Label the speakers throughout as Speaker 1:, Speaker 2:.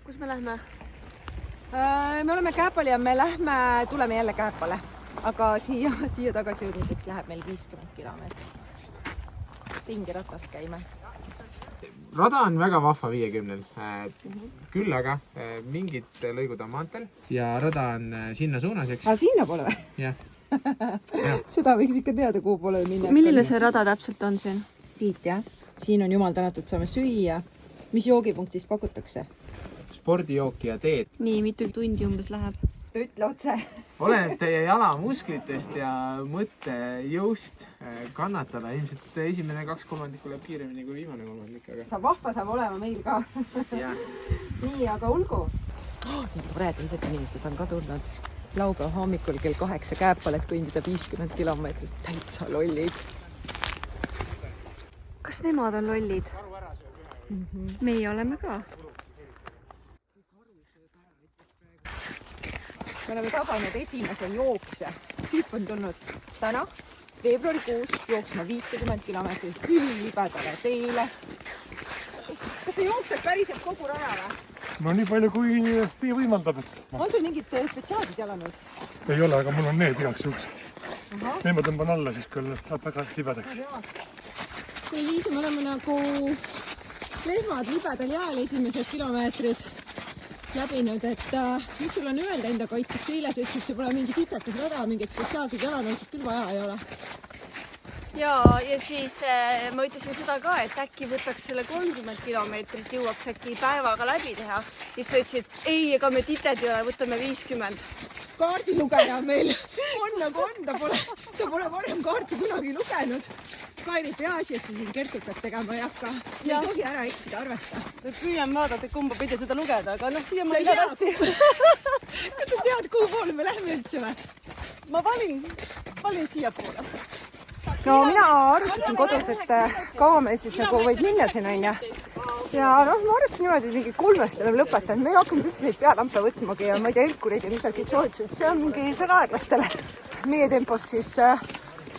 Speaker 1: kus me lähme?
Speaker 2: Me oleme Kääpal ja me tuleme jälle Kääpale, aga siia tagasi jõudmiseks läheb meil 50 kilomeetrit. Ringiratast käime.
Speaker 3: Rada on väga vahva 50-l, küll aga mingid lõigud on maanteel ja rada on sinna suunas, eks?
Speaker 2: Sinna pole või?
Speaker 3: Jah.
Speaker 2: Seda võiks ikka teada, kuhu poole minna.
Speaker 1: Milline see rada täpselt on siin?
Speaker 2: Siit jah. Siin on jumal tänatud, saame süüa. Mis joogipunktis pakutakse?
Speaker 3: Spordijooki ja teed.
Speaker 1: Nii, mitu tundi umbes läheb?
Speaker 2: Ütle otse.
Speaker 3: Oleneb teie jala musklitest ja mõttejõust kannatada. Ilmselt esimene 2/3 läheb kiiremini kui viimane 3.
Speaker 2: Vahva saab olema meil ka. Nii, aga olgu. Praegu isegi inimesed on ka tulnud laupäeva hommikul kell 8 Kääpal, et kõndida 50 kilomeetrit. Täitsa lollid.
Speaker 1: Kas nemad on lollid? Meie oleme ka.
Speaker 2: Me oleme tabanud esimese jooksja. Tüüp on tulnud täna, veebruarikuus, jooksma 50 kilomeetrit libedale teele. Kas sa jooksed päriselt kogu raja või?
Speaker 4: No nii palju kui teie võimaldab.
Speaker 2: On sul mingid spetsiaalsed jalanõud?
Speaker 4: Ei ole, aga mul on need igaks juhuks. Need ma tõmban alla siis, kui läheb väga libedaks.
Speaker 2: Kui Liisa, me oleme nagu lehmad libedal jääl esimesed kilomeetrid läbinud, et mis sul on öelda enda kaitseks? Eile sa ütlesid, see pole mingi titekas rada, mingid spetsiaalsed jalanõusid küll vaja ei ole.
Speaker 1: Ja siis ma ütlesin seda ka, et äkki võtaks selle 30 kilomeetrit, jõuaks äkki päevaga läbi teha. Siis sa ütlesid, ei, ega me tited ei ole, võtame 50.
Speaker 2: Kaardilugeja meil on nagu on, ta pole varem kaarti kunagi lugenud. Kairi peaasi, et siin Kertukat tegema ei hakka. Me ei tohi ära eksida, arvesta.
Speaker 5: Püüan vaadata, kumba pidi seda lugeda, aga siia mul ei saa hästi.
Speaker 2: Kas sa tead, kuhu poole me lähme üldse või?
Speaker 5: Ma valin siia poole.
Speaker 2: No mina arutasin kodus, et kaua meil siis nagu võib minna siin on ja ma arutasin niimoodi, et mingi 3-st oleme lõpetanud. Me ei hakanud üldse neid pealampe võtmagi ja ma ei tea, Elkurid ja mis seal kõik soovitasid, see on mingi sõnaaeglastele. Meie tempos siis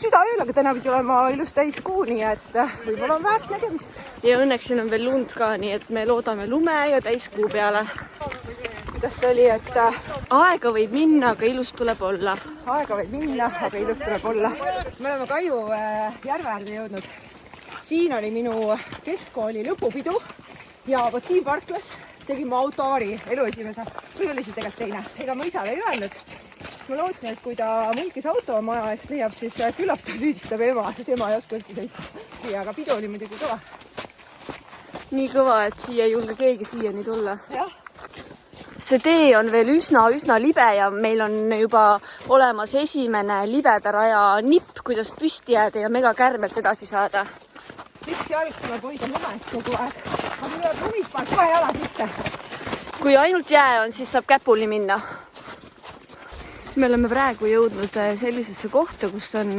Speaker 2: südaööl, aga täna pidi olema ilus täis kuu, nii et võib-olla on väärt nägemist.
Speaker 1: Ja õnneks siin on veel lund ka, nii et me loodame lume ja täiskuu peale.
Speaker 2: Kuidas see oli, et
Speaker 1: aega võib minna, aga ilus tuleb olla.
Speaker 2: Aega võib minna, aga ilus tuleb olla. Me oleme Kaiu järve äärde jõudnud. Siin oli minu keskkooli lõpupidu ja vot siin parklas tegin ma autoavari elu esimese. Või oli see tegelikult teine? Ega ma isale ei öelnud. Ma lootsin, et kui ta mulkis auto maja eest leiab, siis küllap ta süüdistab ema, sest ema ei oska üldse sõita. Ja aga pidu oli muidugi kõva.
Speaker 1: Nii kõva, et siia ei julge keegi siiani tulla.
Speaker 2: Jah.
Speaker 1: See tee on veel üsna libe ja meil on juba olemas esimene libeda raja nipp, kuidas püsti jääda ja megakärmelt edasi saada.
Speaker 2: Üks jalg tuleb hoida lumest kogu aeg. Aga tuleb lumist paned kohe jala sisse.
Speaker 1: Kui ainult jää on, siis saab käpuli minna. Me oleme praegu jõudnud sellisesse kohta, kus on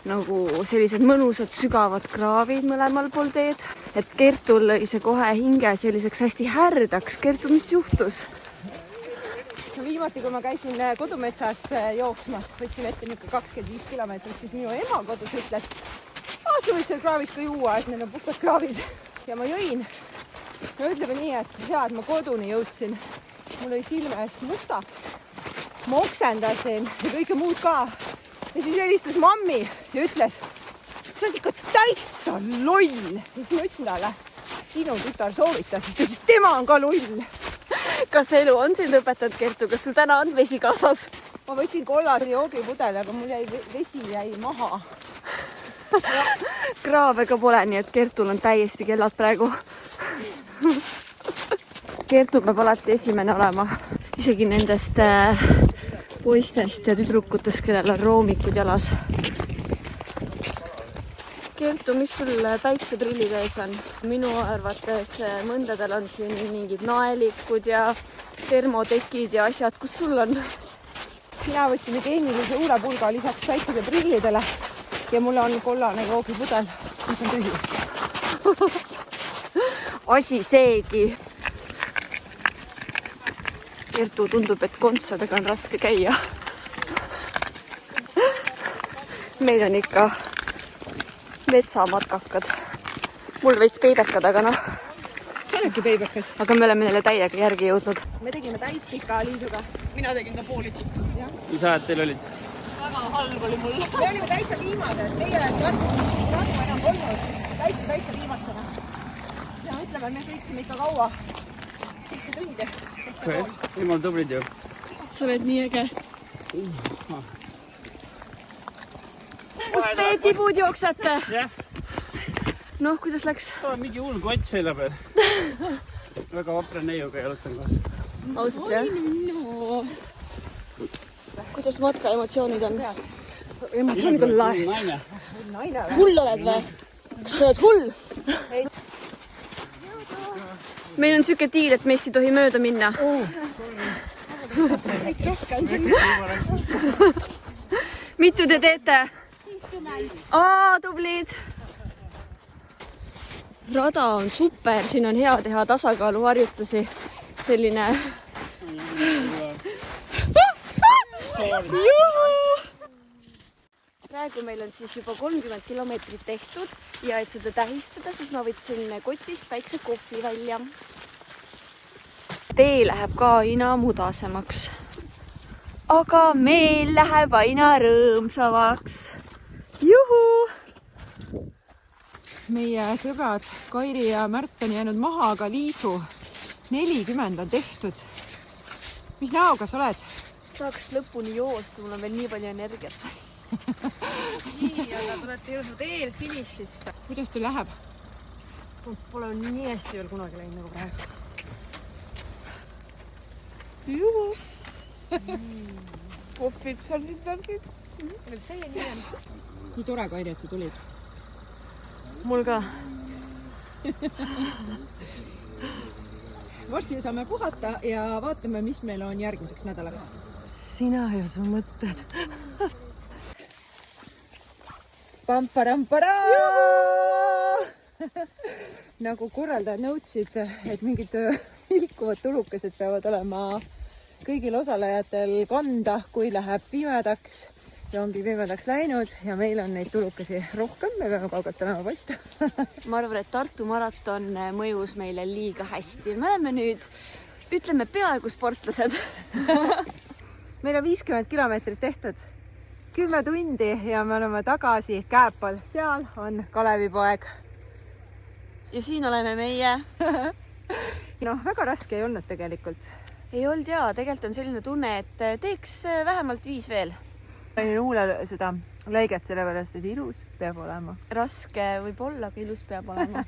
Speaker 1: nagu sellised mõnusad sügavad kraavid mõlemal pool teed. Et Kertul lõi see kohe hinge selliseks hästi härdaks. Kertu, mis juhtus?
Speaker 2: Viimati, kui ma käisin kodumetsas jooksmas, võtsin ette 25 kilomeetrit, siis minu ema kodus ütles, sul võis seal kraavis ka juua, et need on puhtad kraavid. Ja ma jõin. Ja ütleme nii, et hea, et ma koduni jõudsin. Mul oli silme eest mustaks. Ma oksendasin ja kõike muud ka. Ja siis helistas mammi ja ütles, sa oled ikka täitsa loll. Ja siis ma ütlesin talle, sinu tütar soovitas, siis ta ütles, tema on ka loll.
Speaker 1: Kas elu on sind õpetanud, Kertu? Kas sul täna on vesi kaasas?
Speaker 2: Ma võtsin kollase joogipudeli, aga mul vesi jäi maha.
Speaker 1: Kraave ka pole, nii et Kertul on täiesti kellad praegu. Kertu peab alati esimene olema. Isegi nendest poistest ja tüdrukutest, kellel on roomikud jalas. Kertu, mis sul päikseprillid ees on? Minu arvates mõndadel on siin mingid naelikud ja termotekid ja asjad. Kus sul on?
Speaker 2: Mina võtsin geenilise huulepulga lisaks päikeseprillidele ja mul on kollane joogipudel, mis on tühi.
Speaker 1: Asi seegi. Kertu tundub, et kontsadega on raske käia. Meil on ikka metsamatkakad. Mul veits peibekad, aga noh.
Speaker 2: oledki peibekas.
Speaker 1: aga me oleme neile täiega järgi jõudnud.
Speaker 2: Me tegime täispika Liisuga.
Speaker 5: mina tegin ta poolikult.
Speaker 6: mis ajad teil olid?
Speaker 5: väga halb oli mul.
Speaker 2: Me olime täitsa viimased. Meie Tartu enam polnud. Täitsa viimastena. Ja ütleme, me sõitsime ikka kaua. 7 tundi.
Speaker 6: Jumal tublid ju.
Speaker 5: sa oled nii äge.
Speaker 1: kus te tibud jooksate?
Speaker 6: jah,
Speaker 1: noh, kuidas läks?
Speaker 6: mingi hull kott selja peal. väga vapra neiuga jalutan koos.
Speaker 1: ausalt jah? kuidas matka emotsioonid on?
Speaker 5: emotsioonid on laes.
Speaker 6: naine.
Speaker 1: hull oled või? kas sa oled hull? meil on siuke diil, et meist ei tohi mööda minna. mitu te teete? 50. tublid. rada on super, siin on hea teha tasakaaluharjutusi. selline. praegu meil on siis juba 30 kilomeetrit tehtud ja et seda tähistada, siis ma võtsin kotist väikse kohvi välja. tee läheb ka aina mudasemaks. aga meil läheb aina rõõmsamaks. juhu!
Speaker 2: Meie sõbrad Kairi ja Märt on jäänud maha, aga Liisu 40 on tehtud. Mis näoga sa oled?
Speaker 1: Saaks lõpuni joosta, mul on veel nii palju energiat.
Speaker 7: nii, aga te olete jõudnud eelfinišisse.
Speaker 2: Kuidas teil läheb?
Speaker 5: Pole nii hästi veel kunagi läinud nagu praegu.
Speaker 1: Juhu! kohvid, sardid, värgid.
Speaker 7: Mis see nii on?
Speaker 2: Nii tore, Kairi, et sa tulid.
Speaker 5: Mul ka.
Speaker 2: Varsti saame puhata ja vaatame, mis meil on järgmiseks nädalaks.
Speaker 5: Sina ja su mõtted.
Speaker 2: Pamparampara! Nagu korraldajad nõudsid, et mingid ilkuvad tulukesed peavad olema kõigil osalejatel kanda, kui läheb pimedaks. Ja ongi pimedaks läinud ja meil on neid tulukesi rohkem, me peame kaugelt olema paista.
Speaker 1: ma arvan, et Tartu maraton mõjus meile liiga hästi. me oleme nüüd, ütleme, peaaegu sportlased.
Speaker 2: Meil on 50 kilomeetrit tehtud, 10 tundi ja me oleme tagasi Kääpal. Seal on Kalevipoeg.
Speaker 1: ja siin oleme meie.
Speaker 2: Noh, väga raske ei olnud tegelikult.
Speaker 1: ei olnud jaa, tegelikult on selline tunne, et teeks vähemalt 5 veel.
Speaker 2: Panin huule seda lõiget sellepärast, et ilus peab olema.
Speaker 1: raske võib olla, aga ilus peab olema.